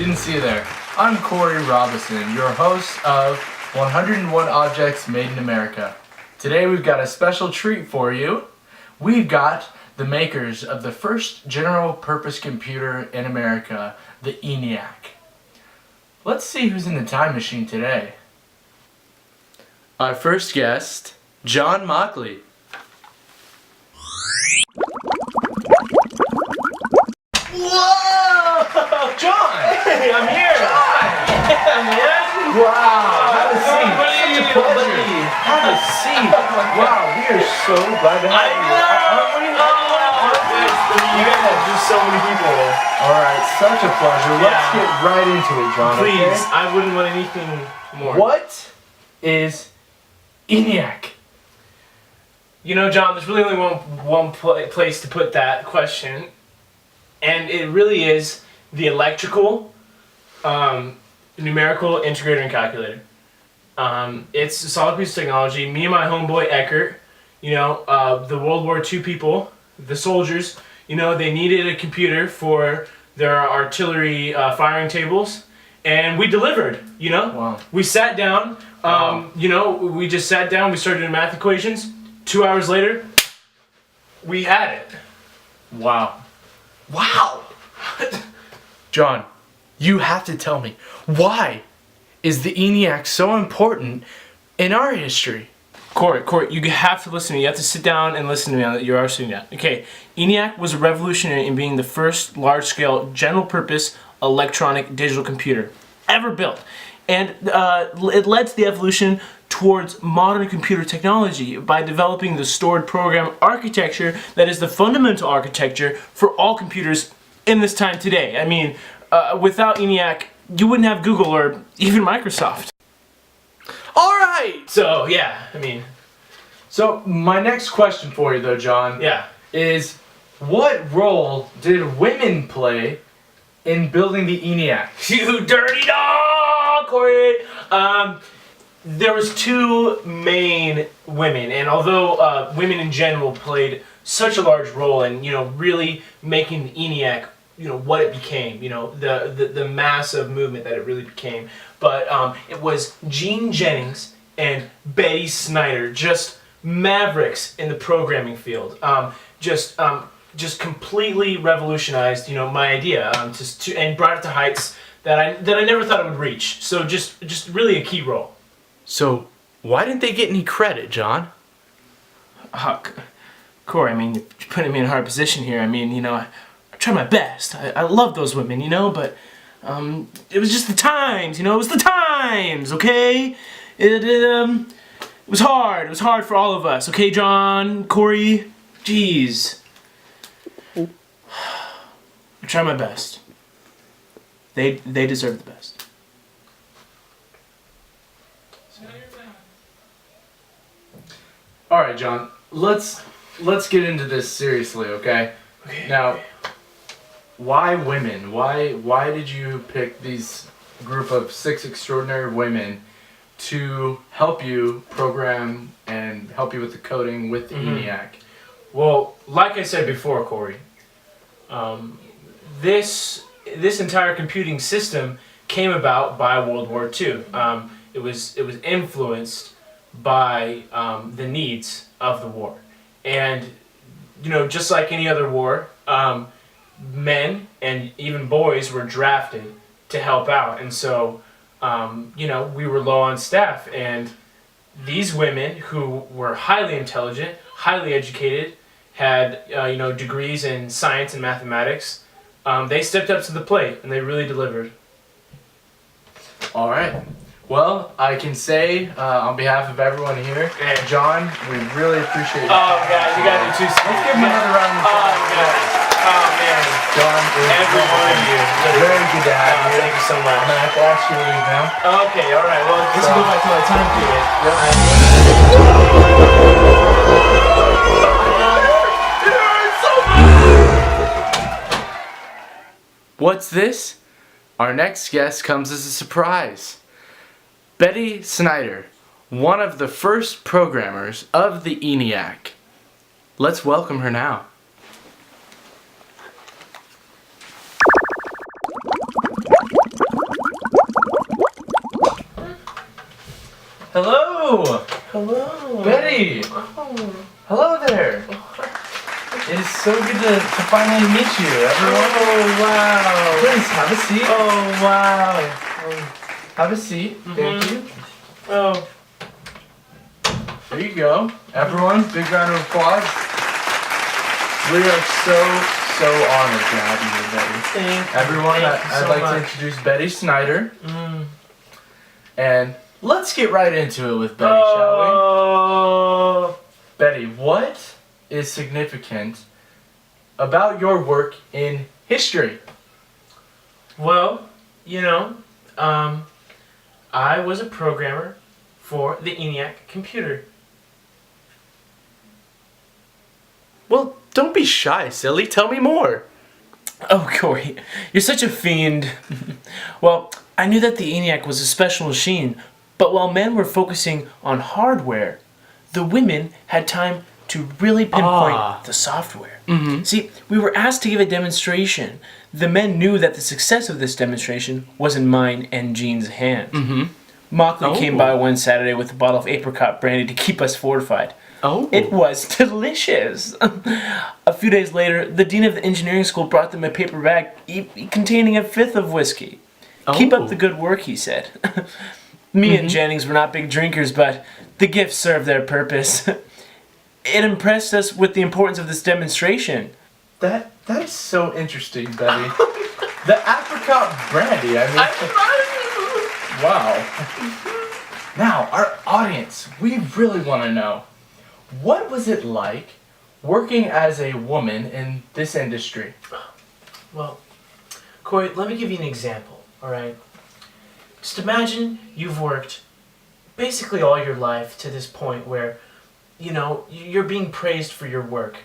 didn't see you there. I'm Corey Robison, your host of 101 Objects Made in America. Today we've got a special treat for you. We've got the makers of the first general-purpose computer in America, the ENIAC. Let's see who's in the time machine today. Our first guest, John Mockley. Whoa! John! Hey, I'm here! John! Yeah, man! Wow! Have a seat. Such a pleasure. Have a seat. Wow, we are so glad to have you. You guys have just so many people. Alright, such a pleasure. Let's get right into it, John. Please, okay? I wouldn't want anything more. What is ENIAC? You know, John, there's really only one place to put that question, and it really is the electrical, numerical integrator and calculator. It's a solid piece of technology. Me and my homeboy Eckert, you know, the World War II people, the soldiers, you know, they needed a computer for their artillery firing tables, and we delivered, you know? Wow. We sat down, you know, we just sat down, we started doing math equations. 2 hours later, we had it. Wow. Wow! John, you have to tell me, why is the ENIAC so important in our history? Corey, you have to listen to me. You have to sit down and listen to me. You're sitting down. Okay, ENIAC was revolutionary in being the first large-scale, general-purpose electronic digital computer ever built. And it led to the evolution towards modern computer technology by developing the stored program architecture that is the fundamental architecture for all computers in this time today. I mean, without ENIAC, you wouldn't have Google or even Microsoft. Alright! So, yeah, I mean... So, my next question for you, though, John, Yeah. is what role did women play in building the ENIAC? You dirty dog, Corey! There was two main women, and although women in general played such a large role in, you know, really making the ENIAC, you know, what it became, you know, the massive movement that it really became, but it was Jean Jennings and Betty Snyder, just mavericks in the programming field, just completely revolutionized, you know, my idea, and brought it to heights that I never thought it would reach. So just really a key role. So, why didn't they get any credit, John? Corey, I mean, you're putting me in a hard position here. I mean, you know, I tried my best. I love those women, you know, but it was just the times, you know, it was the times, okay? It was hard. It was hard for all of us, okay, John, Corey? Jeez. I tried my best. They deserve the best. Alright, John, let's get into this seriously, okay? Now, why women? Why did you pick these group of 6 extraordinary women to help you program and help you with the coding with the ENIAC? Well, like I said before, Corey, this entire computing system came about by World War II. It was influenced by the needs of the war, and you know, just like any other war, men and even boys were drafted to help out, and so you know, we were low on staff, and these women who were highly intelligent, highly educated, had you know, degrees in science and mathematics, they stepped up to the plate and they really delivered. All right. Well, I can say on behalf of everyone here, John, we really appreciate it. Oh, guys, you guys are too sweet. Let's give him another round of applause. Oh, man. John, Every one of you. Very good to have you. Thank you so much. I'm going to have to ask you to leave now. Okay, alright. Well, let's go back to our time period. What's this? Our next guest comes as a surprise. Betty Snyder, one of the first programmers of the ENIAC. Let's welcome her now. Hello! Hello. Betty! Oh. Hello there! It is so good to finally meet you, everyone. Oh, wow. Please, have a seat. Oh, wow. Have a seat. Thank you. Oh. There you go. Everyone, big round of applause. We are so honored to have you here, Betty. Thank you. Everyone, Thank you I'd so like much. to introduce Betty Snyder. Mm. And let's get right into it with Betty, shall Oh. we? Betty, what is significant about your work in history? Well, you know, I was a programmer for the ENIAC computer. Well, don't be shy, silly. Tell me more. Oh, Corey, you're such a fiend. Well, I knew that the ENIAC was a special machine, but while men were focusing on hardware, the women had time to really pinpoint the software. See, we were asked to give a demonstration. The men knew that the success of this demonstration was in mine and Jean's hands. Mockley came by one Saturday with a bottle of apricot brandy to keep us fortified. Oh. It was delicious. A few days later, the dean of the engineering school brought them a paper bag containing a fifth of whiskey. Keep up the good work, he said. Me and Jennings were not big drinkers, but the gift served their purpose. It impressed us with the importance of this demonstration. That is so interesting, Betty. The apricot brandy. I mean, wow. Now, our audience, we really want to know, what was it like working as a woman in this industry? Well, Corey, let me give you an example, alright? Just imagine you've worked basically all your life to this point where, you know, you're being praised for your work.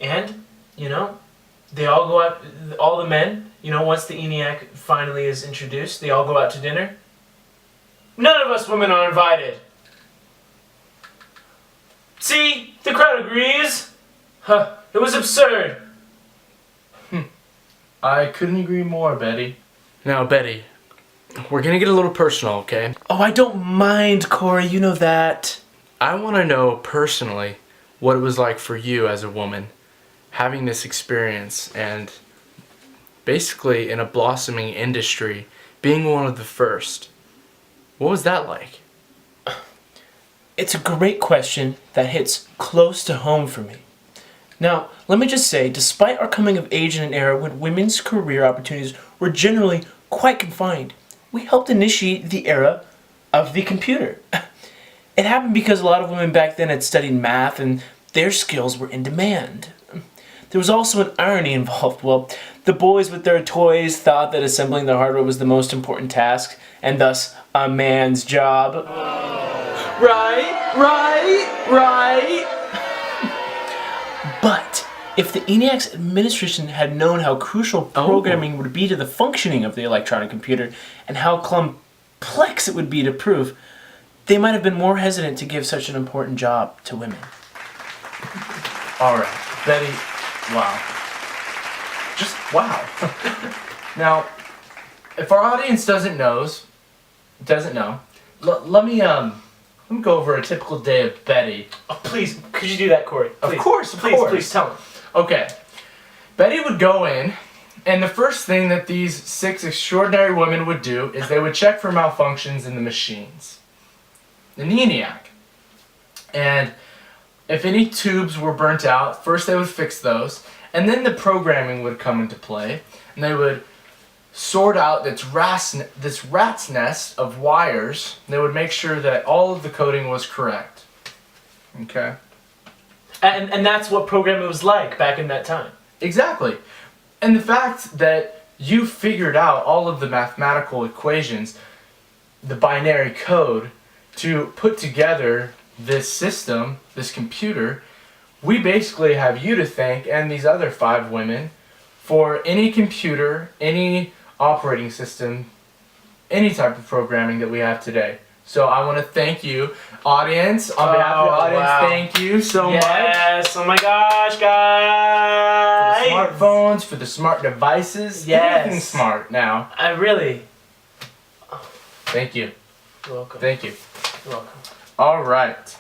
And, you know, they all go out, all the men, you know, once the ENIAC finally is introduced, they all go out to dinner. None of us women are invited. See, the crowd agrees. Huh, it was absurd. I couldn't agree more, Betty. Now, Betty, we're gonna get a little personal, okay? Oh, I don't mind, Corey, you know that. I want to know personally what it was like for you as a woman, having this experience and basically in a blossoming industry, being one of the first. What was that like? It's a great question that hits close to home for me. Now, let me just say, despite our coming of age in an era when women's career opportunities were generally quite confined, we helped initiate the era of the computer. It happened because a lot of women back then had studied math and their skills were in demand. There was also an irony involved. Well, the boys with their toys thought that assembling the hardware was the most important task, and thus a man's job. Right. But if the ENIAC's administration had known how crucial programming would be to the functioning of the electronic computer and how complex it would be to prove, they might have been more hesitant to give such an important job to women. All right, Betty. Wow. Just wow. Now, if our audience doesn't know, let me go over a typical day of Betty. Oh, please, could you do that, Corey? Please. Of course. Please, tell him. Okay. Betty would go in, and the first thing that these 6 extraordinary women would do is they would check for malfunctions in the machines, in the ENIAC. And if any tubes were burnt out, first they would fix those, and then the programming would come into play, and they would sort out this rat's nest of wires. They would make sure that all of the coding was correct. Okay? And that's what programming was like back in that time. Exactly. And the fact that you figured out all of the mathematical equations, the binary code, to put together this system, this computer, we basically have you to thank and these other 5 women for any computer, any operating system, any type of programming that we have today. So I want to thank you, audience, on behalf of the audience, wow. Thank you so much. Yes, oh my gosh, guys. For the smartphones, for the smart devices, Yes. everything's smart now. I really. Thank you. You're welcome. Thank you. You're welcome. All right.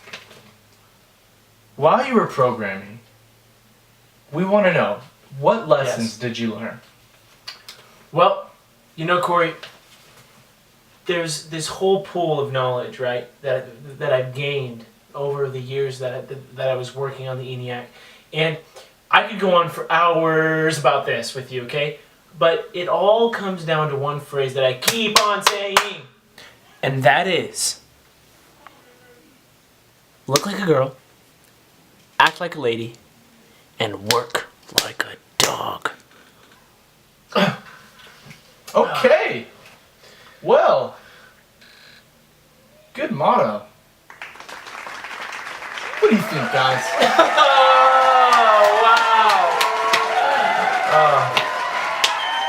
While you were programming, we want to know, what lessons did you learn? Well, you know, Corey, there's this whole pool of knowledge, right, that I've gained over the years that I was working on the ENIAC. And I could go on for hours about this with you, okay? But it all comes down to one phrase that I keep on saying. And that is, look like a girl, act like a lady, and work like a dog. Okay. Well, good motto. What do you think, guys? Oh, wow.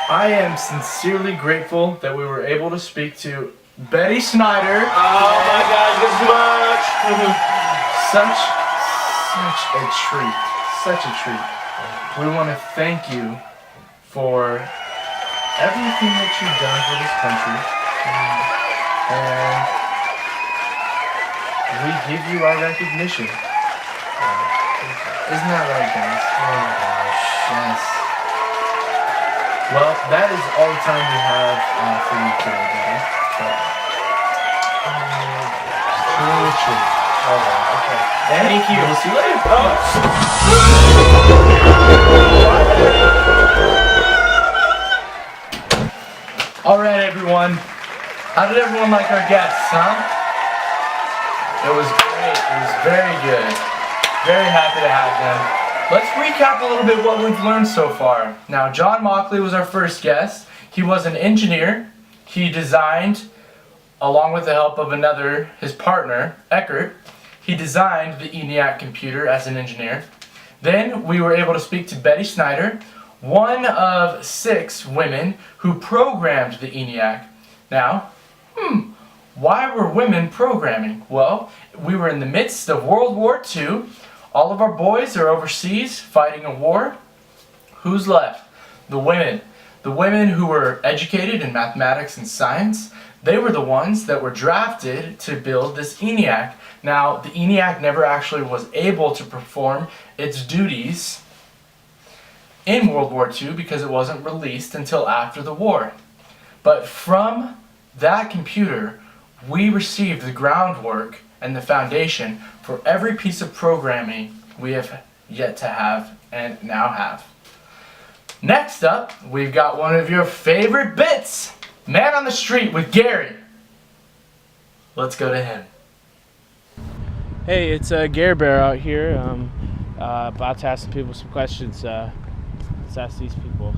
I am sincerely grateful that we were able to speak to Betty Snyder. Oh my God, this is much. Such a treat. Such a treat. We want to thank you for everything that you've done for this country. And we give you our recognition. Isn't that right, guys? Oh my gosh. Yes. Well, that is all the time we have for you today, Betty. But, truly a treat. Alright, okay. And Thank you. We'll see you later. Alright, everyone. How did everyone like our guests, huh? It was great. It was very good. Very happy to have them. Let's recap a little bit what we've learned so far. Now, John Mockley was our first guest. He was an engineer. He designed, along with the help of his partner, Eckert, he designed the ENIAC computer as an engineer. Then we were able to speak to Betty Snyder, one of 6 women who programmed the ENIAC. Now, why were women programming? Well, we were in the midst of World War II. All of our boys are overseas fighting a war. Who's left? The women. The women who were educated in mathematics and science, they were the ones that were drafted to build this ENIAC. Now, the ENIAC never actually was able to perform its duties in World War II because it wasn't released until after the war. But from that computer, we received the groundwork and the foundation for every piece of programming we have yet to have and now have. Next up, we've got one of your favorite bits, Man on the Street with Gary. Let's go to him. Hey, it's Gary Bear out here. About to ask some people some questions. Let's ask these people.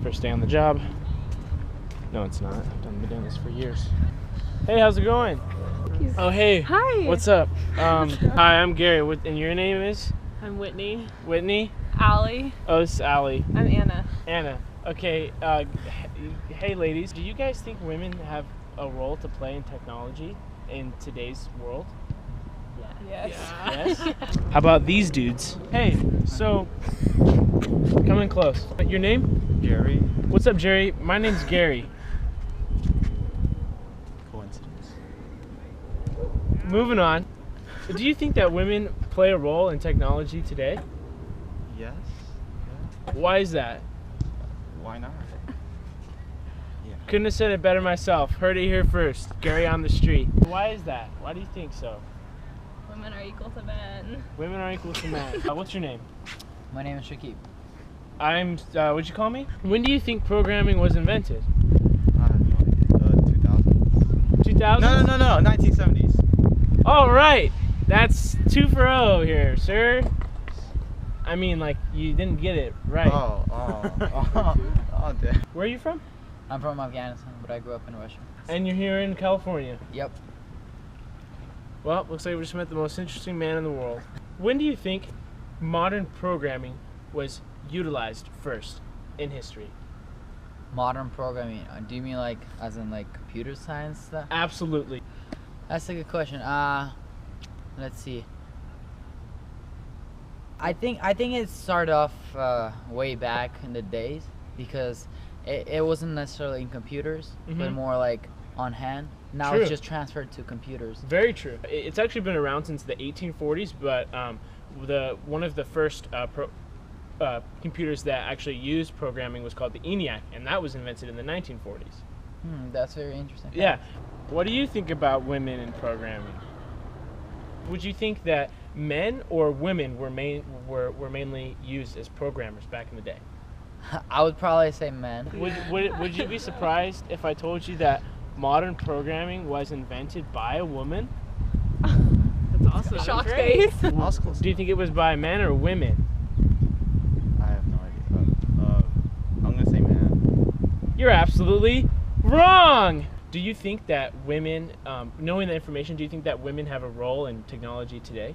First day on the job. No, it's not. I've been doing this for years. Hey, how's it going? Oh, hey. Hi. What's up? Hi, I'm Gary. And your name is? I'm Whitney. Whitney? Allie. Oh, this is Allie. I'm Anna. Anna. Okay. Hey, ladies. Do you guys think women have a role to play in technology in today's world? Yes. Yes? How about these dudes? Hey, so, come in close. Your name? Jerry. What's up, Jerry? My name's Gary. Coincidence. Moving on. Do you think that women play a role in technology today? Yes. Yeah. Why is that? Why not? Yeah. Couldn't have said it better myself. Heard it here first. Gary on the street. Why is that? Why do you think so? Women are equal to men. Women are equal to men. What's your name? My name is Shakib. I'm, what'd you call me? When do you think programming was invented? I don't know. 2000. 2000? No. 1970s. All right. That's 2 for 0 here, sir. I mean, like, you didn't get it right. Oh, damn. Where are you from? I'm from Afghanistan, but I grew up in Russia. And you're here in California. Yep. Well, looks like we just met the most interesting man in the world. When do you think modern programming was utilized first in history? Modern programming. Do you mean like, as in like computer science stuff? Absolutely. That's a good question. Let's see. I think it started off way back in the days because it wasn't necessarily in computers, but more like on hand. Now True. it's just transferred to computers. Very true. It's actually been around since the 1840s, but one of the first computers that actually used programming was called the ENIAC, and that was invented in the 1940s. That's very interesting. Yeah. What do you think about women in programming? Would you think that men or women were mainly used as programmers back in the day? I would probably say men. Would you be surprised if I told you that modern programming was invented by a woman? That's awesome. Shock face. I was close. Do you think it was by men or women? I have no idea. I'm gonna say man. You're absolutely wrong! Do you think that women, knowing the information, do you think that women have a role in technology today?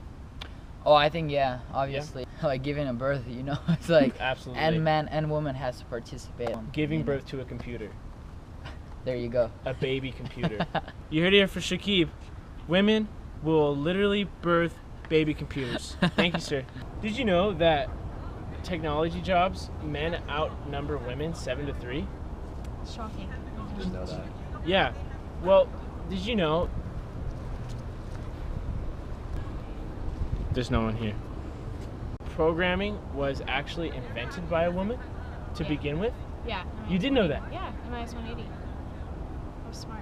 Oh, I think yeah, obviously. Like giving a birth, you know, it's like Absolutely. and man and woman has to participate. Giving you know. birth to a computer. There you go. A baby computer. You heard it here for Shakib. Women will literally birth baby computers. Thank you, sir. Did you know that technology jobs, men outnumber women 7-3? Shocking. Didn't know that. Yeah. Well, did you know? There's no one here. Programming was actually invented by a woman to begin with. Yeah. You did know that? Yeah, MIS 180. I was smart.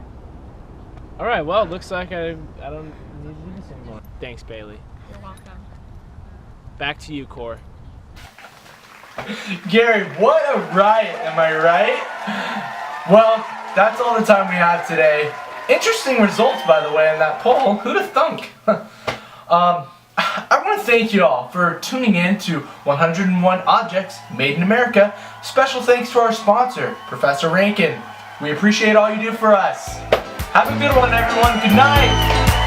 All right. Well, looks like I don't need to do this anymore. Thanks, Bailey. You're welcome. Back to you, Core. Gary, what a riot, am I right? Well, that's all the time we have today. Interesting results, by the way, in that poll. Who'd have thunk? I want to thank you all for tuning in to 101 Objects Made in America. Special thanks to our sponsor, Professor Rankin. We appreciate all you do for us. Have a good one, everyone. Good night.